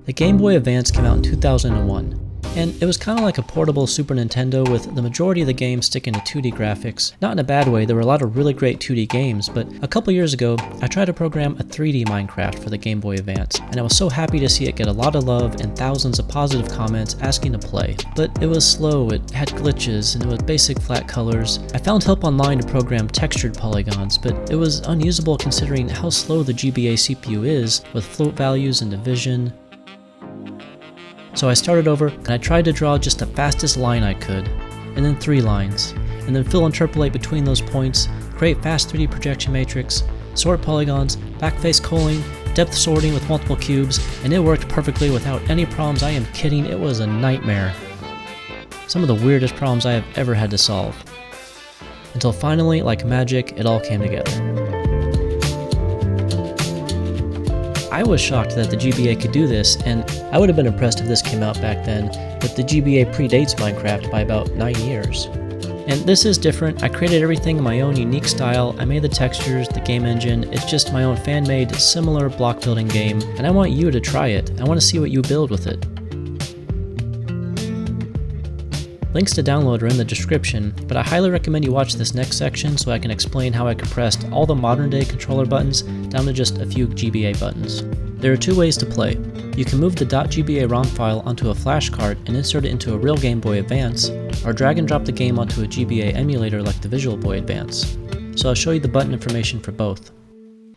The Game Boy Advance came out in 2001, and it was kind of like a portable Super Nintendo with the majority of the games sticking to 2D graphics. Not in a bad way, there were a lot of really great 2D games, but a couple years ago, I tried to program a 3D Minecraft for the Game Boy Advance, and I was so happy to see it get a lot of love and thousands of positive comments asking to play. But it was slow, it had glitches, and it was basic flat colors. I found help online to program textured polygons, but it was unusable considering how slow the GBA CPU is with float values and division. So I started over and I tried to draw just the fastest line I could, and then 3 lines, and then fill and interpolate between those points, create fast 3D projection matrix, sort polygons, backface culling, depth sorting with multiple cubes, and it worked perfectly without any problems. I am kidding, it was a nightmare. Some of the weirdest problems I have ever had to solve. Until finally, like magic, it all came together. I was shocked that the GBA could do this, and I would have been impressed if this came out back then, but the GBA predates Minecraft by about 9 years. And this is different. I created everything in my own unique style. I made the textures, the game engine. It's just my own fan-made, similar block building game, and I want you to try it. I want to see what you build with it. Links to download are in the description, but I highly recommend you watch this next section so I can explain how I compressed all the modern day controller buttons down to just a few GBA buttons. There are 2 ways to play. You can move the .gba ROM file onto a flash cart and insert it into a real Game Boy Advance, or drag and drop the game onto a GBA emulator like the Visual Boy Advance. So I'll show you the button information for both.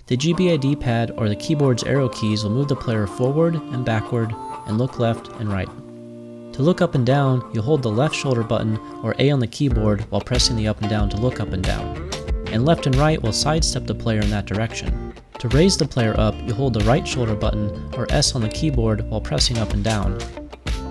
The GBA D-pad or the keyboard's arrow keys will move the player forward and backward and look left and right. To look up and down, you'll hold the left shoulder button or A on the keyboard while pressing the up and down to look up and down. And left and right will sidestep the player in that direction. To raise the player up, you hold the right shoulder button or S on the keyboard while pressing up and down.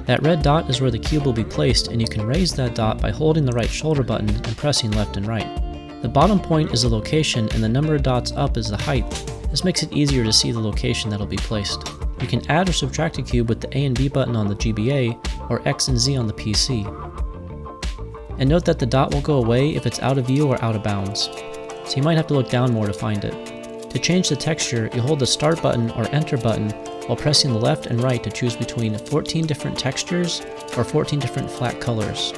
That red dot is where the cube will be placed, and you can raise that dot by holding the right shoulder button and pressing left and right. The bottom point is the location and the number of dots up is the height. This makes it easier to see the location that will be placed. You can add or subtract a cube with the A and B button on the GBA, or X and Z on the PC. And note that the dot will go away if it's out of view or out of bounds, so you might have to look down more to find it. To change the texture, you hold the Start button or Enter button while pressing the left and right to choose between 14 different textures or 14 different flat colors.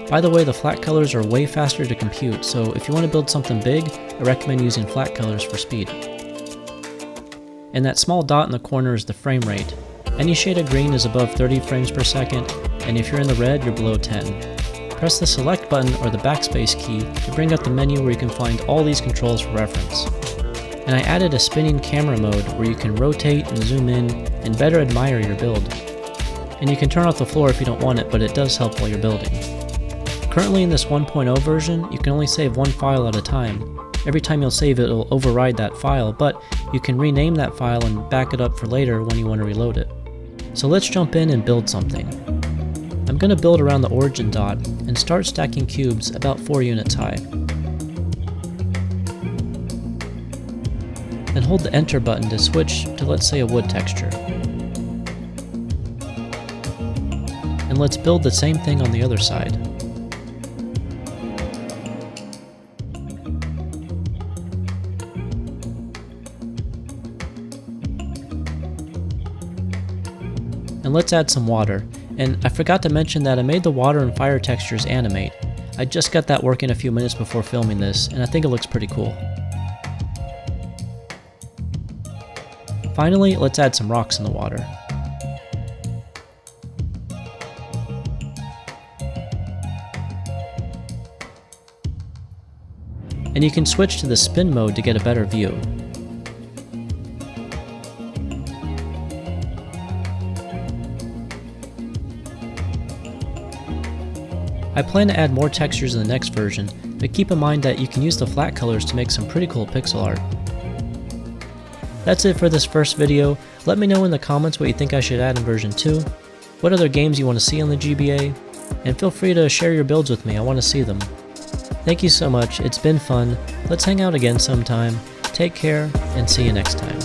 By the way, the flat colors are way faster to compute, so if you want to build something big, I recommend using flat colors for speed. And that small dot in the corner is the frame rate. Any shade of green is above 30 frames per second, and if you're in the red, you're below 10. Press the select button or the backspace key to bring up the menu where you can find all these controls for reference. And I added a spinning camera mode where you can rotate and zoom in and better admire your build. And you can turn off the floor if you don't want it, but it does help while you're building. Currently in this 1.0 version, you can only save 1 file at a time. Every time you'll save it, it'll override that file, but you can rename that file and back it up for later when you want to reload it. So let's jump in and build something. I'm going to build around the origin dot and start stacking cubes about 4 units high. Then hold the Enter button to switch to, let's say, a wood texture. And let's build the same thing on the other side. And let's add some water. And I forgot to mention that I made the water and fire textures animate. I just got that working a few minutes before filming this, and I think it looks pretty cool. Finally, let's add some rocks in the water. And you can switch to the spin mode to get a better view. I plan to add more textures in the next version, but keep in mind that you can use the flat colors to make some pretty cool pixel art. That's it for this first video. Let me know in the comments what you think I should add in version 2, what other games you want to see on the GBA, and feel free to share your builds with me, I want to see them. Thank you so much, it's been fun. Let's hang out again sometime. Take care, and see you next time.